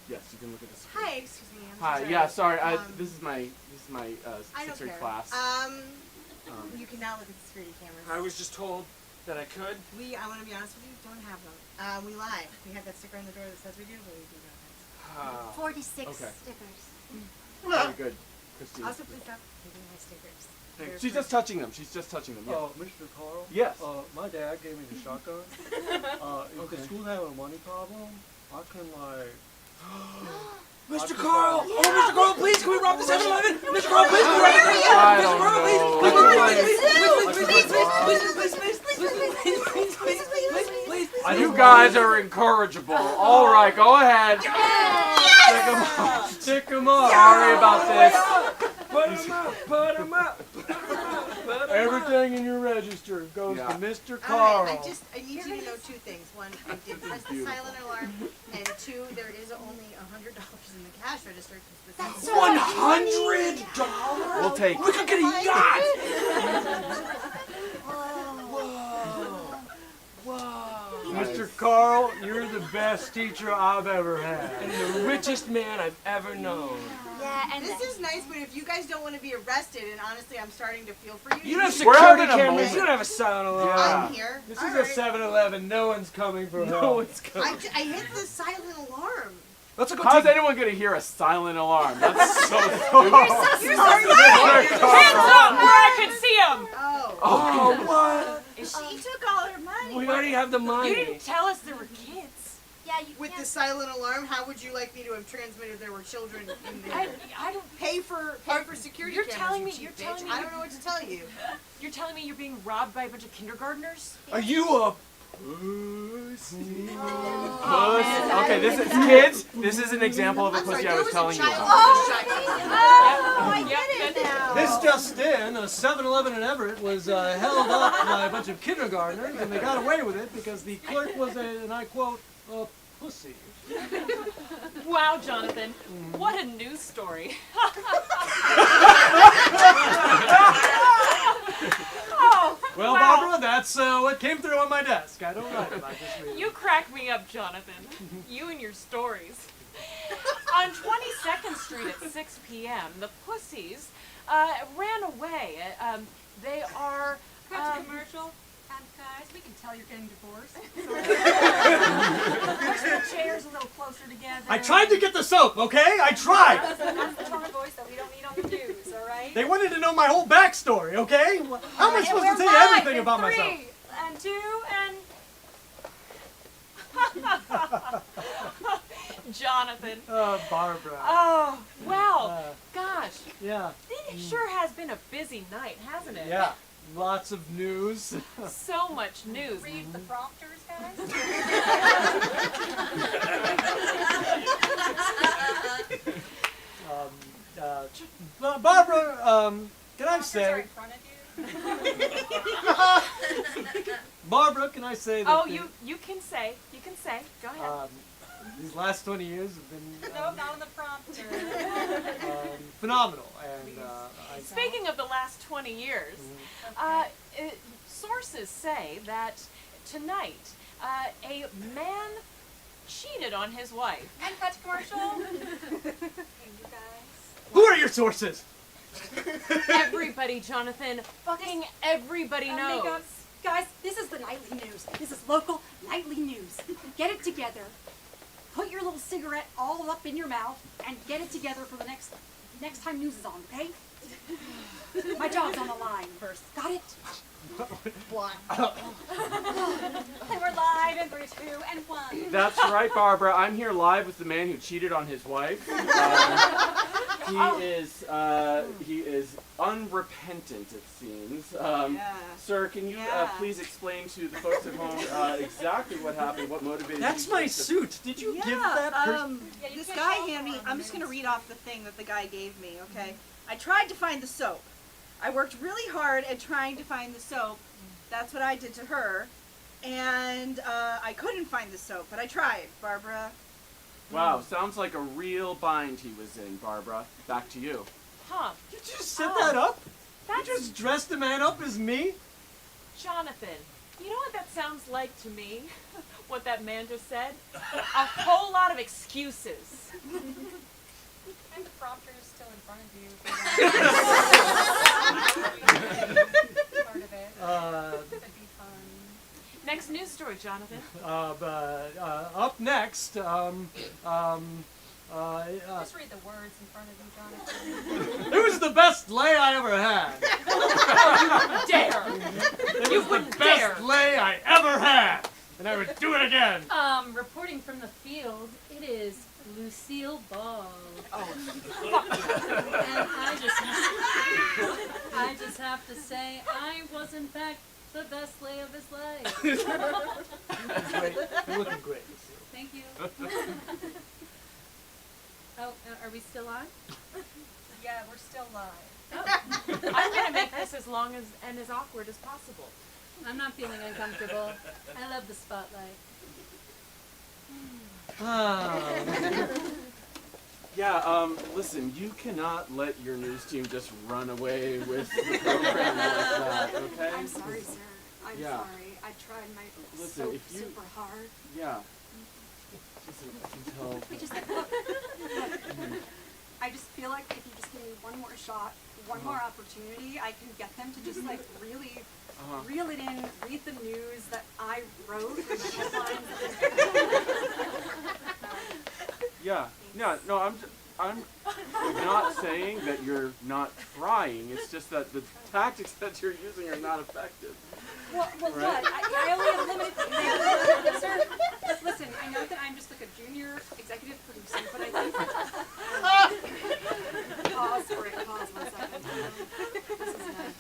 Yes, you can look at this. Hi, excuse me. I'm Hi. sorry. Yeah. Sorry. This is my I don't 6th grade care. class. You can now look at the security cameras. I was just told that I could. I want to be honest with you, don't have them. We lie. We have that sticker on the door that says we do, but we do not. 46 Okay. stickers. Very good, Christine. Also, please stop taking my stickers. Thanks. She's just touching them. She's just touching them. Yeah. Oh, Mr. Carl? Yes. My dad gave me the shotgun. If the school's having a money problem, I can like... Mr. Carl! Oh, Mr. Carl, please, can we rob the 7-Eleven? Mr. Carl, please, can we rob the 7-Eleven? I don't know. You guys are incorrigible. All right, go ahead. Stick them up. Sorry about this. Put him up! Everything in your register goes to Mr. Carl. Alright, I need you to know two things. One, I did press the silent alarm, and two, there is only $100 in the cash register. That's $100? We'll take We could get a yacht! Mr. Carl, you're the best teacher I've ever had. And the richest man I've ever known. Yeah, and this is nice, but if you guys don't want to be arrested, and honestly, I'm starting to feel for you. You don't have We're security having a cameras. moment. You don't have a silent alarm. I'm here. This All is right. a 7-Eleven. No one's coming for help. No one's coming. I hit the silent alarm. Let's go How's take... anyone going to hear a silent alarm? That's so stupid. You're so Hands up where I can see them! Oh, what? She took all her money. We already have the money. You didn't tell us there were kids. yeah, you With can't. the silent alarm, how would you like me to have transmitted there were children in there? I don't. Pay for security You're cameras, telling you me- cheap you're bitch. telling me I don't know what to tell you. You're telling me you're being robbed by a bunch of kindergartners? Are you a... Okay, this is kids. This is an example of a I'm sorry, pussy I there was was telling a you child about. I get it now. This just in, a 7-Eleven in Everett was held up by a bunch of kindergartners, and they got away with it because the clerk was and I quote, a pussy. Wow, Jonathan. What a news story. Oh, Well, wow. Barbara, that's what came through on my desk. I don't write about this reading. You crack me up, Jonathan. You and your stories. On 22nd Street at 6 p.m., the Pussies ran away. They are... Perhaps a commercial. Guys, we can tell you're getting divorced. push the chairs a little closer together. I tried to get the soap, okay? I tried! That's the tone of voice that we don't need on the news, all right? They wanted to know my whole backstory, okay? How am I supposed to tell you everything about myself? 3 and 2 and... Jonathan. Barbara. Oh, well, gosh. Yeah. It sure has been a busy night, hasn't it? Yeah. Lots of news. So much news. Read the prompters, guys. Barbara, can I Prompters are say... in front of you. Barbara, can I say that... Oh, the- you can say. You can say. Go ahead. These last 20 years have been No, not on the prompter. phenomenal. And Speaking of the last 20 years, sources say that tonight a man cheated on his wife. And cut to commercial. Hey, you guys. Who are your sources? Everybody, Jonathan, fucking everybody knows. Guys, this is the nightly news. This is local nightly news. Get it together. Put your little cigarette all up in your mouth and get it together for the next time news is on, okay? My job's on the line first. Got it? What? And we're live in 3, 2, and 1. That's right, Barbara. I'm here live with the man who cheated on his wife. He is unrepentant, it seems. Sir, can you please explain to the folks at home exactly what happened, what motivated That's you? my suit. Did you give that person? This guy handed me, I'm just going to read off the thing that the guy gave me, okay? I tried to find the soap. I worked really hard at trying to find the soap. That's what I did to her. And I couldn't find the soap, but I tried, Barbara. Wow, sounds like a real bind he was in, Barbara. Back to you. Huh. Did you set that up? You just dressed the man up as me? Jonathan, you know what that sounds like to me? What that man just said? A whole lot of excuses. And the prompter is still in front of you. Part of it. That'd be fun. Next news story, Jonathan. Up next, Just read the words in front of you, Jonathan. it was the best lay I ever had. Oh, you dare! It You was wouldn't the best dare! lay I ever had, and I would do it again. Reporting from the field, it is Lucille Ball. Oh, And I just have to say, I was in fact the best lay of his life. Great. You're looking great, Lucille. Thank you. Oh, are we still on? Yeah, we're still live. Oh. I'm gonna make this as long as and as awkward as possible. I'm not feeling uncomfortable. I love the spotlight. Yeah, listen, you cannot let your news team just run away with the program like that, okay? I'm sorry, sir. I'm Yeah. sorry. I tried my Listen, so if you- super hard. Yeah. Listen, I can tell. I just I just feel like if you just give me one more shot, one more opportunity, I can get them to just like really reel it in, read the news that I wrote with the headlines. Yeah, no, I'm not saying that you're not trying. It's just that the tactics that you're using are not effective. Well, Right. look, I only have limited. Sir, listen, I know that I'm just like a junior executive producer, but I think pause for it. Pause 1 second. This is nice.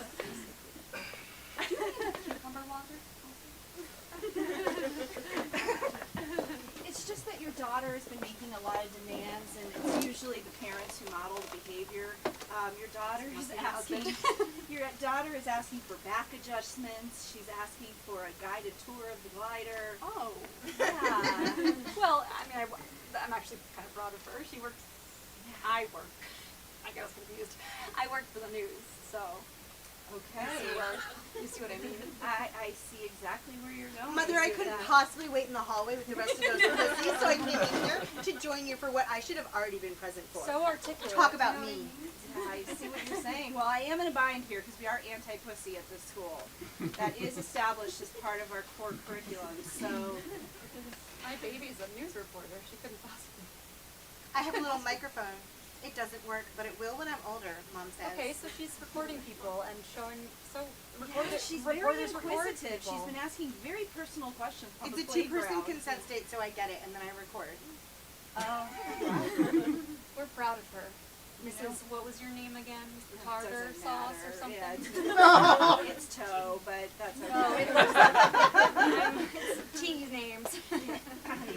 Do you think it's cucumber water? It's just that your daughter has been making a lot of demands, and it's usually the parents who model the behavior. Your daughter is asking for back adjustments. She's asking for a guided tour of the glider. Oh. Yeah. Well, I mean, I'm actually kind of proud of her. She works. I work. I got confused. I work for the news, so. Okay. You see what I mean? I see exactly where you're going. Mother, I couldn't possibly wait in the hallway with the rest of those pussies, so I came in here to join you for what I should have already been present for. So articulate. Talk about me. I see what you're saying. Well, I am in a bind here because we are anti-pussy at this school. That is established as part of our core curriculum. So, My baby's a news reporter. She couldn't possibly. I have a little microphone. It doesn't work, but it will when I'm older, Mom says. Okay, so she's recording people and showing. So yeah, she's very inquisitive. She's been asking very personal questions. On It's the a two-person playground. consent state, so I get it, and then I record. We're proud of her. Mrs. What was your name again? Tartar Doesn't sauce matter. or something? Yeah, it's toe, but that's okay. No, it's tea names.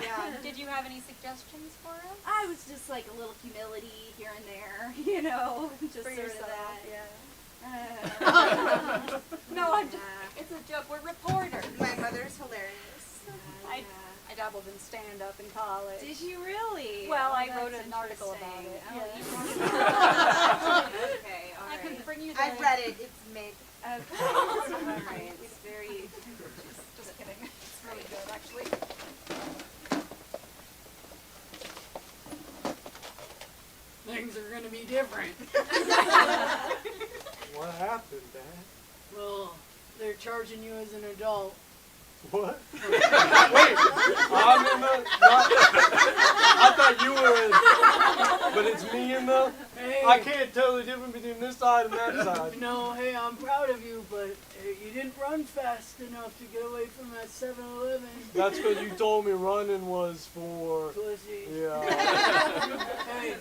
Yeah. Did you have any suggestions for us? I was just like a little humility here and there, you know, just For sort yourself. of that, yeah. No, I'm just, it's a joke. We're reporters. My mother's hilarious. I dabbled in stand-up in college. Did you really? Well, Oh, I that's wrote an article about it. interesting. Okay, all I right. can bring you the... I've read it. It's made. Okay, all right. It's very. Just kidding. It's really good, actually. things are gonna be different. What happened, Dad? Well, they're charging you as an adult. What? Wait, I'm in the. I thought you were in. But it's me in the. Hey. I can't tell the difference between this side and that side. No, hey, I'm proud of you, but you didn't run fast enough to get away from that 7-Eleven. That's because you told me running was for. Pussy. Yeah. Hey.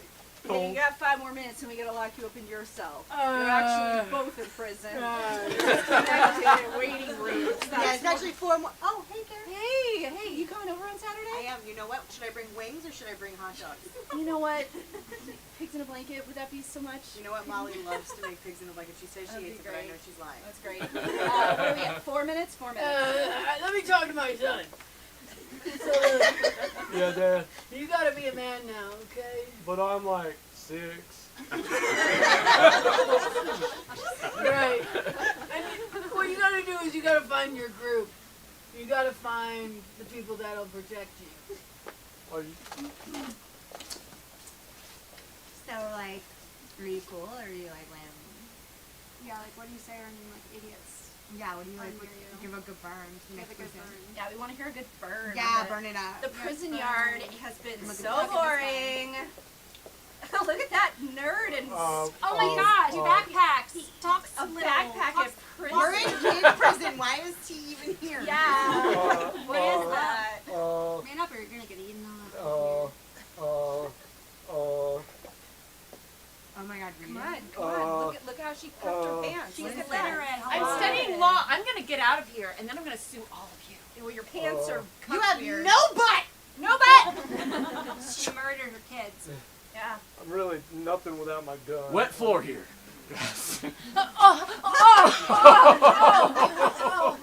Hey, you got 5 more minutes and we gotta lock you up in your cell. You're actually both in prison. Disconnected waiting rooms. Yeah, it's actually 4 more. Oh, hey, Karen. Hey, you coming over on Saturday? I am. You know what? Should I bring wings or should I bring hot dogs? You know what? Pigs in a blanket, would that be so much? You know what? Molly loves to make pigs in a blanket. She says she hates it, but I know she's lying. That's great. What are we at? 4 minutes? 4 minutes. Let me talk to my son. So, Yeah, Dad. you gotta be a man now, okay? But I'm like 6. Right. And what you gotta do is you gotta find your group. You gotta find the people that'll protect you. Are you? So, like, are you cool or are you like lamb? Yeah, like what do you say are like idiots? Yeah, what do you like? Under you. Give a good burn. to Give next a good person. burn. Yeah, we want to hear a good burn. Yeah, burn it up. The prison burn. yard has been Look at so this guy. boring. Look at that nerd and Oh my gosh, backpacks. Talks a little. backpack Talks in prison. We're in kid prison. Why is he even here? Yeah. What is that? Man up or you're gonna get eaten on. Oh my God, read Come it. on. Look how she cuffed her pants. She's Look at illiterate. that. I'm studying law. I'm gonna get out of here, and then I'm gonna sue all of you. Well, your pants are You cuffed have weird. no butt. No butt. She murdered her kids. Yeah. I'm really nothing without my gun. Wet floor here.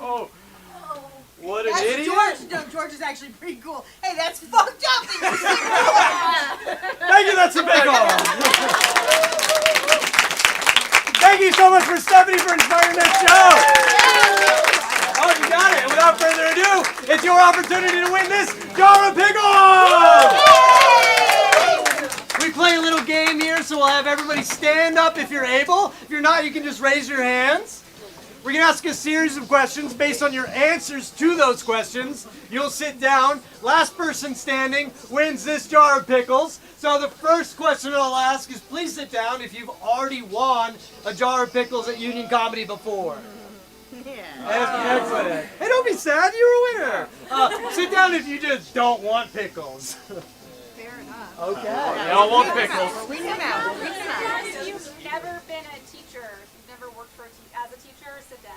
Oh, what an That's idiot! George. No, George is actually pretty cool. Hey, that's fucked up. Thank you, that's a Pickle. Thank you so much for Stephanie for inspiring that show. Oh, you got it. And without further ado, it's your opportunity to win this jar of pickles. We play a little game here, so we'll have everybody stand up if you're able. If you're not, you can just raise your hands. We're going to ask a series of questions based on your answers to those questions. You'll sit down. Last person standing wins this jar of pickles. So the first question I'll ask is please sit down if you've already won a jar of pickles at Union Comedy before. Excellent. Hey, don't be sad. You're a winner. Sit down if you just don't want pickles. Fair enough. Okay. They all want pickles. We can out. We can out. If you've never been a teacher, if you've never worked for as a teacher, sit down.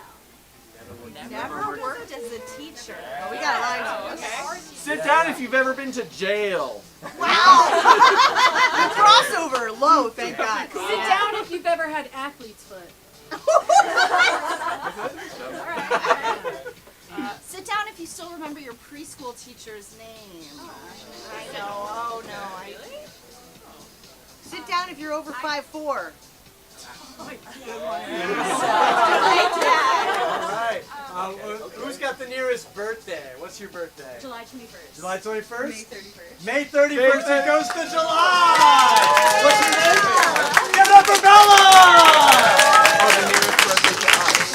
Never worked as a teacher. Oh, we got a lot of Sit down if you've ever been to jail. Wow. The crossover low, thank God. Sit down if you've ever had athlete's foot. Sit down if you still remember your preschool teacher's name. I know. Oh no. Sit down if you're over 5'4". All right. Who's got the nearest birthday? What's your birthday? July 21st. July 21st? May 31st. May 31st. It goes to July. What's your name? Give it up for Bella.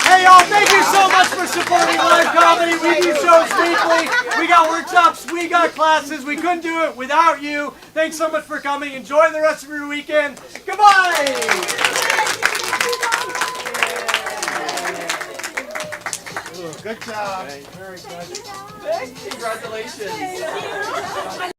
Hey y'all, thank you so much for supporting live comedy. We do shows weekly. We got workshops, we got classes. We couldn't do it without you. Thanks so much for coming. Enjoy the rest of your weekend. Goodbye. Good job. Very good. Congratulations.